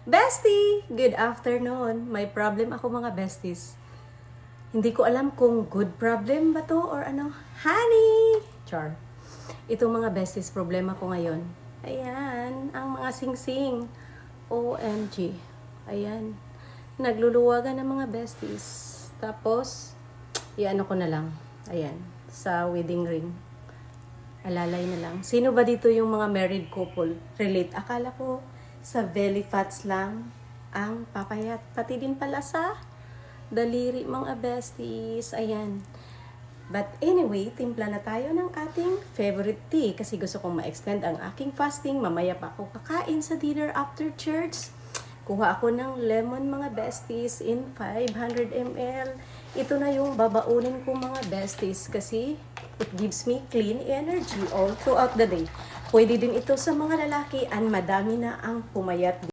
Bestie! Good afternoon. May problem ako mga besties. Hindi ko alam kung good problem ba to or ano. Honey! Char. Itong mga besties, problema ko ngayon. Ayan, ang mga sing-sing. OMG. Ayan. Nagluluwagan ng mga besties. Tapos, iano ko na lang. Ayan, sa wedding ring. Alalay na lang. Sino ba dito yung mga married couple? Relate. Akala ko sa belly fats lang ang papayat. Pati din pala sa daliri mga besties. Ayan. But anyway, timpla na tayo ng ating favorite tea kasi gusto kong ma-extend ang aking fasting. Mamaya pa ako kakain sa dinner after church. Kuha ako ng lemon mga besties in 500 ml. Ito na yung babaunin ko mga besties kasi it gives me clean energy all throughout the day. Pwede din ito sa mga lalaki and madami na ang pumayat.